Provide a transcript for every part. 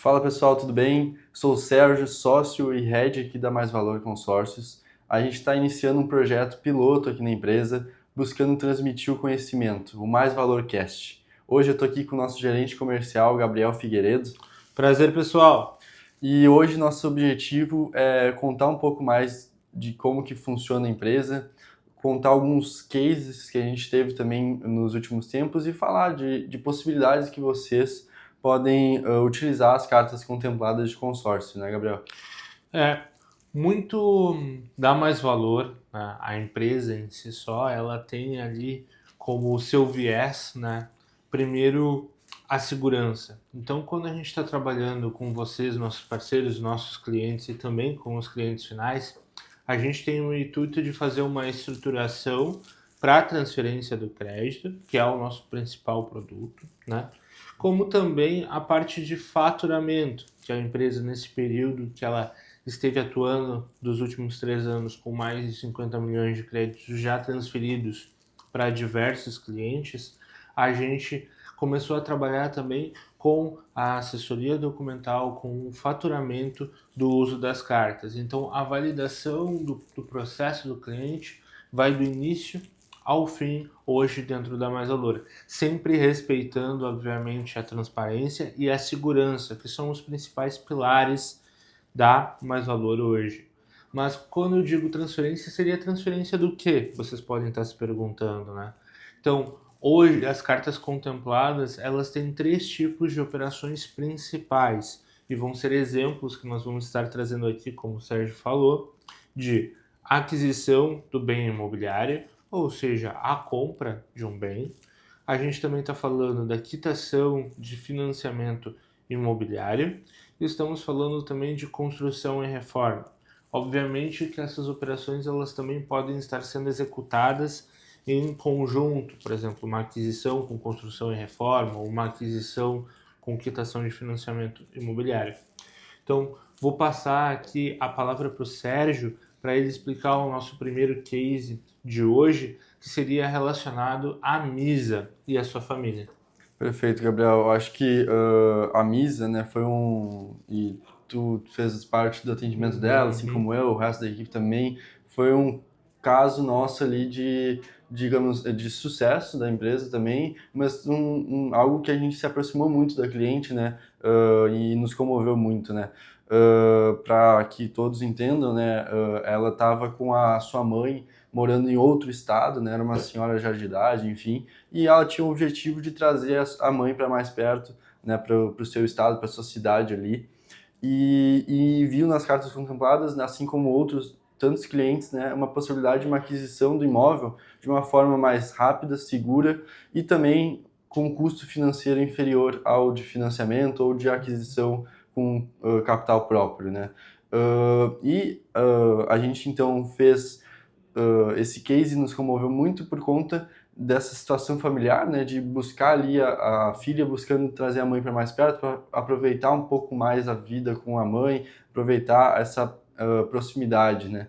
Fala pessoal, tudo bem? Sou o Sérgio, sócio e head aqui da Mais Valor Consórcios. A gente está iniciando um projeto piloto aqui na empresa, buscando transmitir o conhecimento, o Mais Valor Cast. Hoje eu estou aqui com o nosso gerente comercial, Gabriel Figueiredo. Prazer, pessoal. E hoje nosso objetivo é contar um pouco mais de como que funciona a empresa, contar alguns cases que a gente teve também nos últimos tempos e falar de possibilidades que vocês podem utilizar as cartas contempladas de consórcio, né, Gabriel? É, muito dá mais valor, né? A empresa em si só, ela tem ali como seu viés, né? Primeiro, a segurança. Então, quando a gente está trabalhando com vocês, nossos parceiros, nossos clientes e também com os clientes finais, a gente tem o intuito de fazer uma estruturação para a transferência do crédito, que é o nosso principal produto, né? Como também a parte de faturamento, que a empresa, nesse período que ela esteve atuando dos últimos 3 anos com mais de 50 milhões de créditos já transferidos para diversos clientes, a gente começou a trabalhar também com a assessoria documental, com o faturamento do uso das cartas. Então, a validação do processo do cliente vai do início ao fim, hoje dentro da Mais Valor, sempre respeitando, obviamente, a transparência e a segurança, que são os principais pilares da Mais Valor hoje. Mas quando eu digo transferência, seria transferência do quê? Vocês podem estar se perguntando, né? Então, hoje as cartas contempladas, elas têm três tipos de operações principais e vão ser exemplos que nós vamos estar trazendo aqui, como o Sérgio falou, de aquisição do bem imobiliário, ou seja, a compra de um bem. A gente também está falando da quitação de financiamento imobiliário. Estamos falando também de construção e reforma. Obviamente que essas operações elas também podem estar sendo executadas em conjunto, por exemplo, uma aquisição com construção e reforma, ou uma aquisição com quitação de financiamento imobiliário. Então, vou passar aqui a palavra para o Sérgio para ele explicar o nosso primeiro case de hoje, que seria relacionado à Misa e à sua família. Perfeito, Gabriel. Eu acho que a Misa, né, foi e tu fez parte do atendimento dela, assim Uhum. como eu, o resto da equipe também, foi um caso nosso ali de, digamos, de sucesso da empresa também, mas algo que a gente se aproximou muito da cliente, né, e nos comoveu muito, né. Para que todos entendam, né, ela estava com a sua mãe morando em outro estado, né, era uma senhora já de idade, enfim, e ela tinha o objetivo de trazer a mãe para mais perto, né, para o seu estado, para a sua cidade ali, e viu nas cartas contempladas, né, assim como outros tantos clientes, né, uma possibilidade de uma aquisição do imóvel de uma forma mais rápida, segura e também com custo financeiro inferior ao de financiamento ou de aquisição com capital próprio, né. A gente então fez esse case nos comoveu muito por conta dessa situação familiar, né, de buscar ali a filha buscando trazer a mãe para mais perto, para aproveitar um pouco mais a vida com a mãe, aproveitar essa proximidade, né.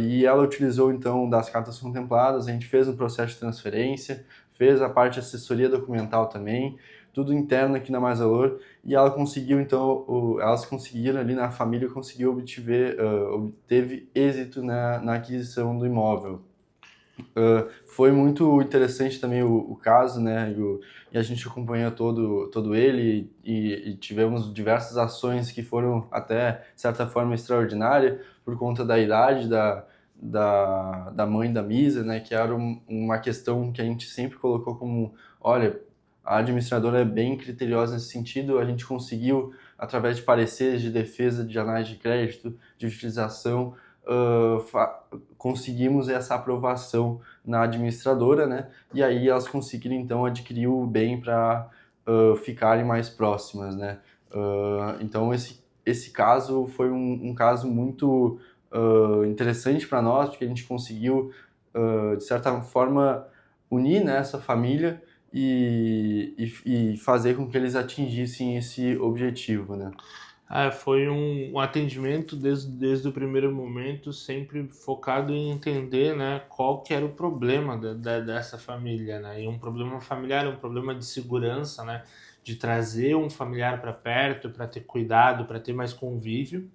E ela utilizou então das cartas contempladas, a gente fez um processo de transferência, fez a parte de assessoria documental também, tudo interno aqui na Mais Valor, e ela conseguiu então, elas conseguiram ali na família, conseguiu obteve êxito na aquisição do imóvel. Foi muito interessante também o caso, né? E a gente acompanhou todo ele e tivemos diversas ações que foram até, de certa forma, extraordinárias por conta da idade da mãe da Misa, né? Que era uma questão que a gente sempre colocou como, olha, a administradora é bem criteriosa nesse sentido, a gente conseguiu, através de pareceres de defesa de análise de crédito, de utilização, conseguimos essa aprovação na administradora, né? E aí elas conseguiram então adquirir o bem para ficarem mais próximas, né? Então esse caso foi um caso muito interessante para nós, porque a gente conseguiu de certa forma unir, né, essa família e fazer com que eles atingissem esse objetivo, né? Foi um atendimento desde o primeiro momento, sempre focado em entender, né, qual que era o problema dessa família, né? E um problema familiar, um problema de segurança, né? de trazer um familiar para perto, para ter cuidado, para ter mais convívio.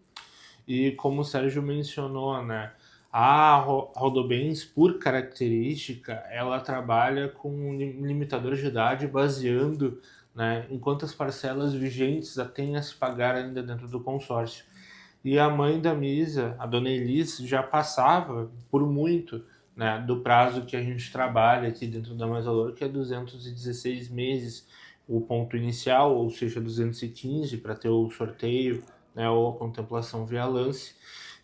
E como o Sérgio mencionou, né, a Rodobens, por característica, ela trabalha com um limitador de idade baseando, né, em quantas parcelas vigentes tem a se pagar ainda dentro do consórcio. E a mãe da Misa, a dona Elis, já passava por muito, né, do prazo que a gente trabalha aqui dentro da Mais Valor, que é 216 meses, o ponto inicial, ou seja, 215 para ter o sorteio, né, ou a contemplação via lance.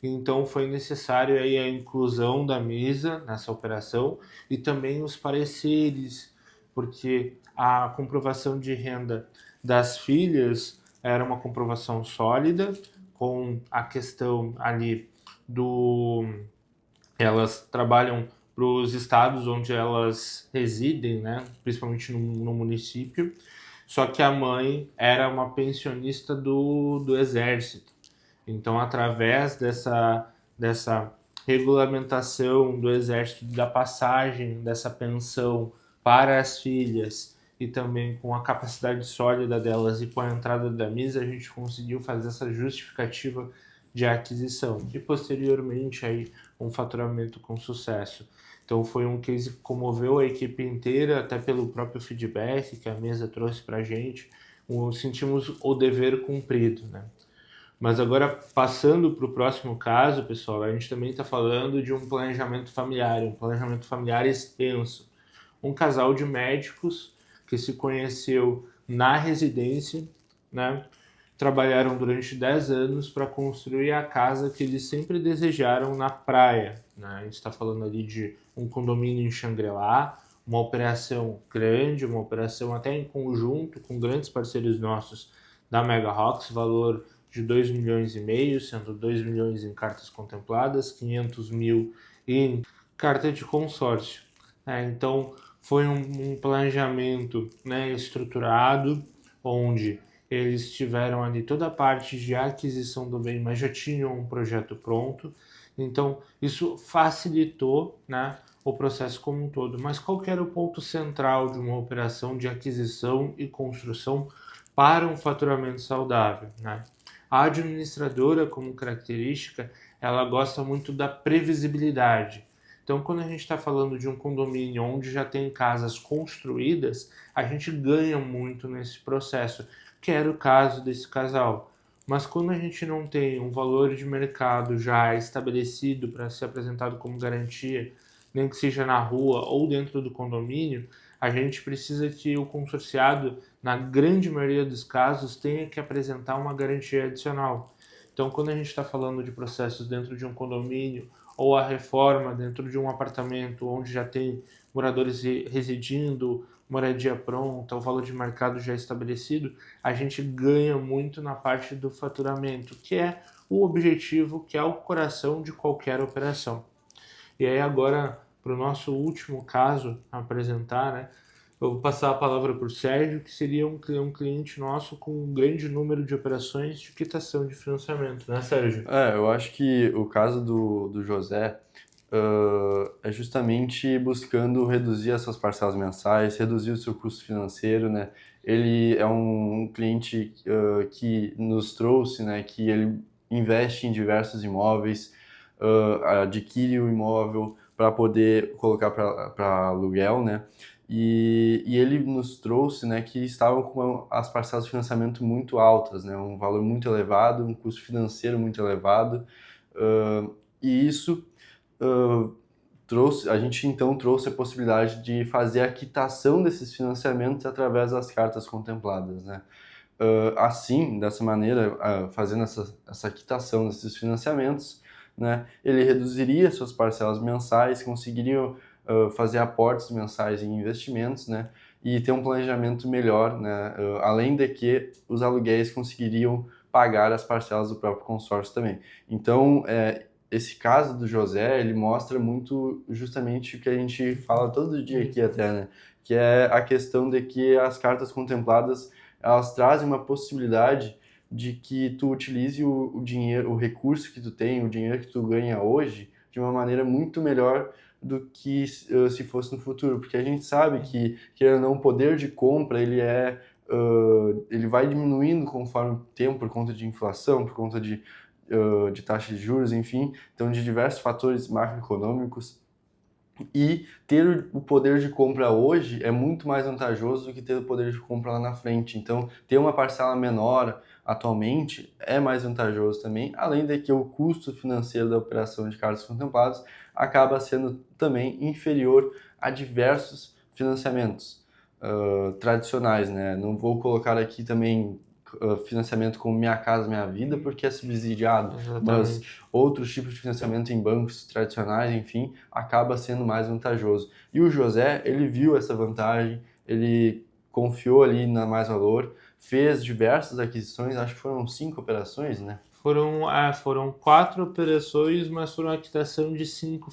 Então foi necessário aí a inclusão da Misa nessa operação e também os pareceres, porque a comprovação de renda das filhas era uma comprovação sólida, com a questão ali do... Elas trabalham para os estados onde elas residem, né? Principalmente no município. Só que a mãe era uma pensionista do exército. Então, através dessa regulamentação do exército, da passagem dessa pensão para as filhas e também com a capacidade sólida delas e com a entrada da MISA, a gente conseguiu fazer essa justificativa de aquisição e posteriormente aí um faturamento com sucesso. Então foi um case que comoveu a equipe inteira, até pelo próprio feedback que a mesa trouxe para a gente. Sentimos o dever cumprido, né? Mas agora, passando para o próximo caso, pessoal, a gente também está falando de um planejamento familiar extenso. Um casal de médicos que se conheceu na residência, né? Trabalharam durante 10 anos para construir a casa que eles sempre desejaram na praia, né? A gente está falando ali de um condomínio em Xangri-Lá, uma operação grande, uma operação até em conjunto com grandes parceiros nossos da Mega Rocks, valor de 2 milhões e meio, sendo 2 milhões em cartas contempladas, 500 mil em carta de consórcio. Então, foi um planejamento, né, estruturado, onde eles tiveram ali toda a parte de aquisição do bem, mas já tinham um projeto pronto. Então, isso facilitou, né, o processo como um todo. Mas qual que era o ponto central de uma operação de aquisição e construção para um faturamento saudável, né? A administradora, como característica, ela gosta muito da previsibilidade. Então, quando a gente está falando de um condomínio onde já tem casas construídas, a gente ganha muito nesse processo, que era o caso desse casal. Mas quando a gente não tem um valor de mercado já estabelecido para ser apresentado como garantia, nem que seja na rua ou dentro do condomínio, a gente precisa que o consorciado, na grande maioria dos casos, tenha que apresentar uma garantia adicional. Então, quando a gente está falando de processos dentro de um condomínio ou a reforma dentro de um apartamento onde já tem moradores residindo, moradia pronta, o valor de mercado já estabelecido, a gente ganha muito na parte do faturamento, que é o objetivo, que é o coração de qualquer operação. E aí agora, para o nosso último caso a apresentar, né, eu vou passar a palavra para o Sérgio, que seria um cliente nosso com um grande número de operações de quitação de financiamento, né, Sérgio? Eu acho que o caso do José é justamente buscando reduzir as suas parcelas mensais, reduzir o seu custo financeiro, né? Ele é um cliente que nos trouxe, né, que ele investe em diversos imóveis, adquire o imóvel para poder colocar para aluguel, né? E ele nos trouxe, né, que estavam com as parcelas de financiamento muito altas, né, um valor muito elevado, um custo financeiro muito elevado, e isso a gente então trouxe a possibilidade de fazer a quitação desses financiamentos através das cartas contempladas, né? Assim, dessa maneira, fazendo essa quitação desses financiamentos, né, ele reduziria suas parcelas mensais, conseguiria fazer aportes mensais em investimentos, né, e ter um planejamento melhor, né, além de que os aluguéis conseguiriam pagar as parcelas do próprio consórcio também. Então, esse caso do José, ele mostra muito justamente o que a gente fala todo dia aqui até, né, que é a questão de que as cartas contempladas elas trazem uma possibilidade de que tu utilize o dinheiro, o recurso que tu tem, o dinheiro que tu ganha hoje, de uma maneira muito melhor do que se fosse no futuro, porque a gente sabe que, querendo ou não, o poder de compra, ele é ele vai diminuindo conforme o tempo, por conta de inflação, por conta de taxa de juros, enfim, então de diversos fatores macroeconômicos. E ter o poder de compra hoje é muito mais vantajoso do que ter o poder de compra lá na frente. Então, ter uma parcela menor atualmente é mais vantajoso também, além de que o custo financeiro da operação de cartas contempladas acaba sendo também inferior a diversos financiamentos tradicionais, né? Não vou colocar aqui também financiamento como Minha Casa Minha Vida, porque é subsidiado, mas Exatamente. outros tipos de financiamento em bancos tradicionais, enfim, acaba sendo mais vantajoso. E o José, ele viu essa vantagem, ele confiou ali na Mais Valor, fez diversas aquisições, acho que foram 5 operações, né? Foram 4 operações, mas foram a quitação de 5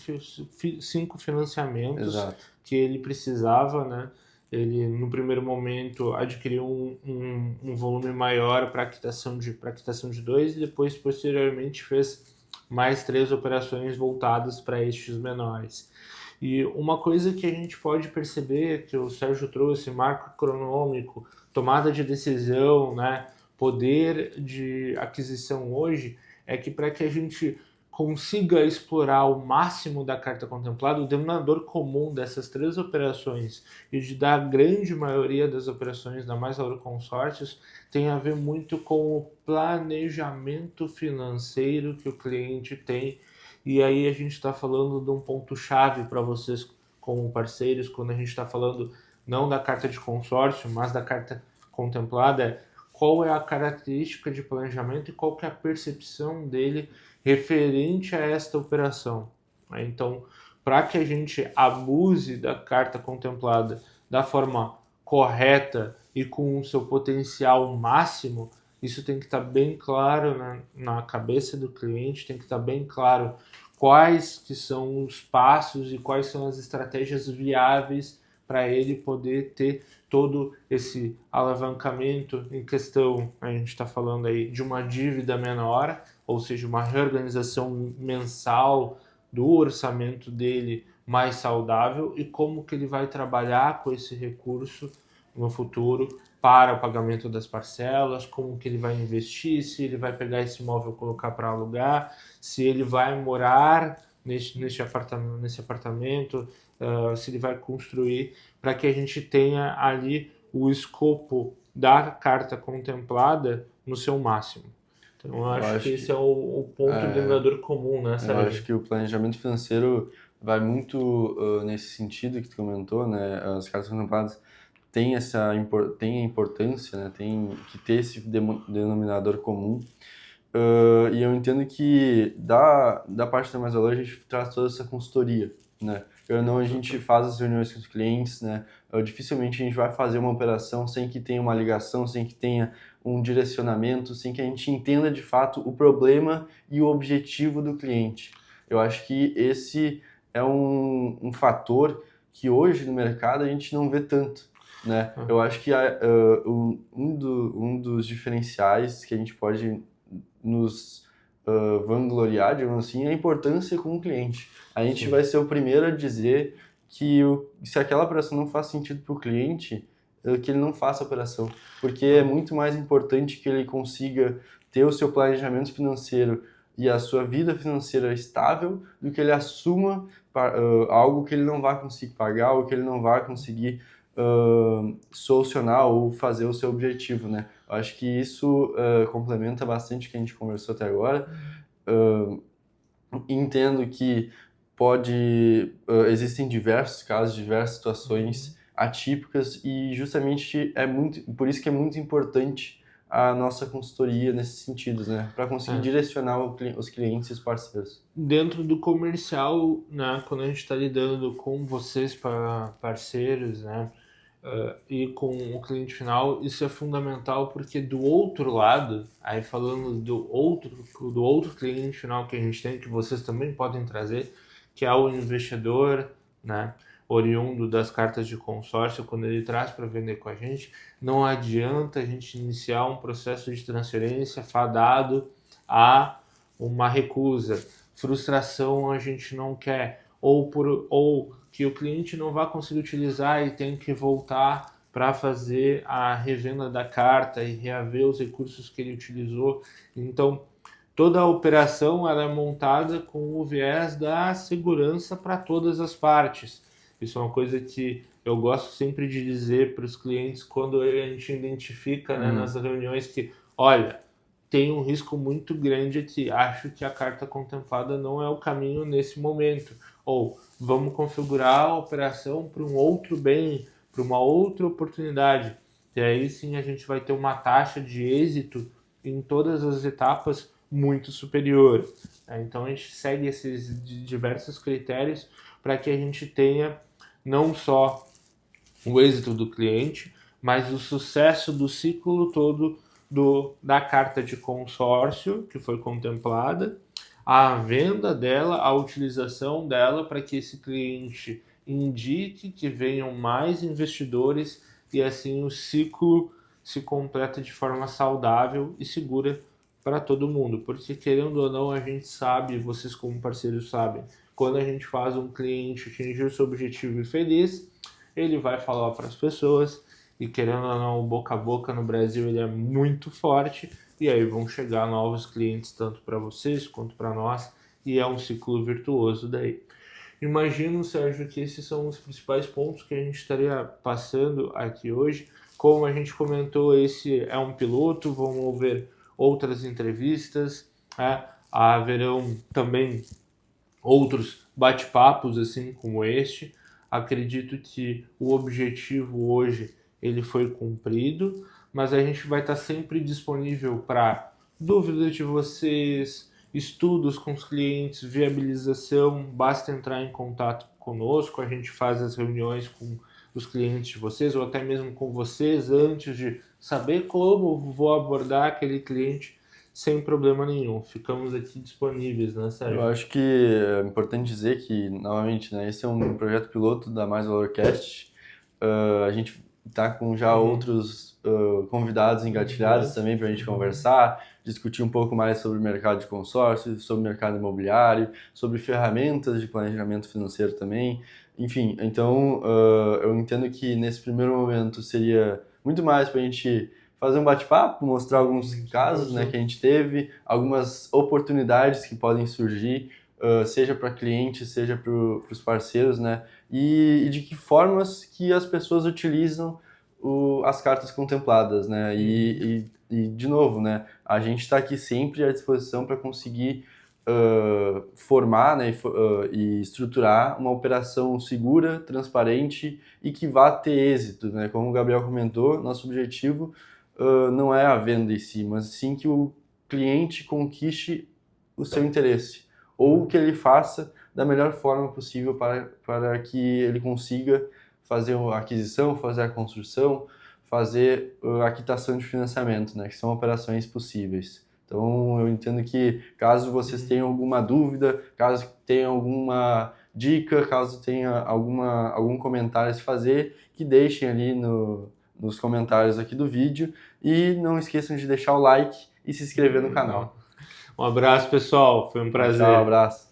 financiamentos Exato. que ele precisava, né? Ele, no primeiro momento, adquiriu um volume maior para quitação de 2 e depois, posteriormente, fez mais 3 operações voltadas para estes menores. E uma coisa que a gente pode perceber, que o Sérgio trouxe, marco econômico, tomada de decisão, né? Poder de aquisição hoje é que para que a gente consiga explorar o máximo da carta contemplada, o denominador comum dessas 3 operações e da grande maioria das operações da Mais Valor Consórcios tem a ver muito com o planejamento financeiro que o cliente tem. E aí a gente está falando de um ponto-chave para vocês como parceiros, quando a gente está falando não da carta de consórcio, mas da carta contemplada, qual é a característica de planejamento e qual que é a percepção dele referente a esta operação. Então, para que a gente abuse da carta contemplada da forma correta e com o seu potencial máximo, isso tem que estar bem claro na cabeça do cliente, tem que estar bem claro quais que são os passos e quais são as estratégias viáveis para ele poder ter todo esse alavancamento em questão. A gente está falando aí de uma dívida menor, ou seja, uma reorganização mensal do orçamento dele mais saudável e como que ele vai trabalhar com esse recurso no futuro para o pagamento das parcelas, como que ele vai investir, se ele vai pegar esse imóvel e colocar para alugar, se ele vai morar nesse apartamento, se ele vai construir, para que a gente tenha ali o escopo da carta contemplada no seu máximo. Então, eu Eu acho que acho esse que, é o ponto denominador comum, né, eu acho Sérgio? que o planejamento financeiro vai muito nesse sentido que tu comentou, né? As cartas contempladas têm a importância, né? Tem que ter esse denominador comum. E eu entendo que da parte da Mais Valor a gente traz toda essa consultoria, né? Eu não, a gente faz as reuniões com os clientes, né? Dificilmente a gente vai fazer uma operação sem que tenha uma ligação, sem que tenha um direcionamento, sem que a gente entenda de fato o problema e o objetivo do cliente. Eu acho que esse é um fator que hoje no mercado a gente não vê tanto, né? Eu acho que um dos diferenciais que a gente pode nos vangloriar, digamos assim, é a importância com o cliente. A gente Sim. vai ser o primeiro a dizer que se aquela operação não faz sentido para o cliente, que ele não faça a operação. Porque é muito mais importante que ele consiga ter o seu planejamento financeiro e a sua vida financeira estável do que ele assuma algo que ele não vai conseguir pagar ou que ele não vai conseguir solucionar ou fazer o seu objetivo, né? Eu acho que isso complementa bastante o que a gente conversou até agora. Entendo que existem diversos casos, diversas situações atípicas e justamente por isso que é muito importante a nossa consultoria nesses sentidos, né? Para conseguir É. direcionar os clientes e os parceiros. Dentro do comercial, né, quando a gente está lidando com vocês para parceiros, né, e com o cliente final, isso é fundamental porque do outro lado, aí falando do outro cliente final que a gente tem, que vocês também podem trazer, que é o investidor, né, oriundo das cartas de consórcio, quando ele traz para vender com a gente, não adianta a gente iniciar um processo de transferência fadado a uma recusa, frustração a gente não quer, ou que o cliente não vai conseguir utilizar e tem que voltar para fazer a revenda da carta e reaver os recursos que ele utilizou. Então, toda a operação ela é montada com o viés da segurança para todas as partes. Isso é uma coisa que eu gosto sempre de dizer para os clientes quando a gente identifica, né, nas reuniões que, olha, tem um risco muito grande aqui, acho que a carta contemplada não é o caminho nesse momento. Ou vamos configurar a operação para um outro bem, para uma outra oportunidade. E aí sim a gente vai ter uma taxa de êxito em todas as etapas muito superior. Então a gente segue esses diversos critérios para que a gente tenha não só o êxito do cliente, mas o sucesso do ciclo todo da carta de consórcio que foi contemplada, a venda dela, a utilização dela para que esse cliente indique que venham mais investidores e assim o ciclo se completa de forma saudável e segura para todo mundo, porque querendo ou não a gente sabe, vocês como parceiros sabem, quando a gente faz um cliente atingir o seu objetivo e feliz, ele vai falar para as pessoas e querendo ou não, o boca a boca no Brasil ele é muito forte e aí vão chegar novos clientes tanto para vocês quanto para nós e é um ciclo virtuoso daí. Imagino, Sérgio, que esses são os principais pontos que a gente estaria passando aqui hoje. Como a gente comentou, esse é um piloto, vão haver outras entrevistas, né? Haverão também outros bate-papos assim como este. Acredito que o objetivo hoje ele foi cumprido, mas a gente vai estar sempre disponível para dúvidas de vocês, estudos com os clientes, viabilização, basta entrar em contato conosco, a gente faz as reuniões com os clientes de vocês ou até mesmo com vocês antes de saber como vou abordar aquele cliente sem problema nenhum. Ficamos aqui disponíveis, né, Sérgio? Eu acho que é importante dizer que, novamente, né, esse é um projeto piloto da Mais Valor Cast. A gente está com já outros convidados engatilhados também para a gente conversar, discutir um pouco mais sobre o mercado de consórcios, sobre o mercado imobiliário, sobre ferramentas de planejamento financeiro também. Enfim, então eu entendo que nesse primeiro momento seria muito mais para a gente fazer um bate-papo, mostrar alguns casos, né, que a gente teve, algumas oportunidades que podem surgir, seja para clientes, seja para os parceiros, né, e de que formas que as pessoas utilizam as cartas contempladas, né, e de novo, né, a gente está aqui sempre à disposição para conseguir formar, né, e estruturar uma operação segura, transparente e que vá ter êxito, né, como o Gabriel comentou, nosso objetivo não é a venda em si, mas sim que o cliente conquiste o seu interesse, ou que ele faça da melhor forma possível para que ele consiga fazer a aquisição, fazer a construção, fazer a quitação de financiamento, né, que são operações possíveis. Então, eu entendo que caso vocês tenham alguma dúvida, caso tenham alguma dica, caso tenha algum comentário a se fazer, que deixem ali nos comentários aqui do vídeo e não esqueçam de deixar o like e se inscrever no canal. Um abraço, pessoal. Foi um prazer. Tchau, abraço.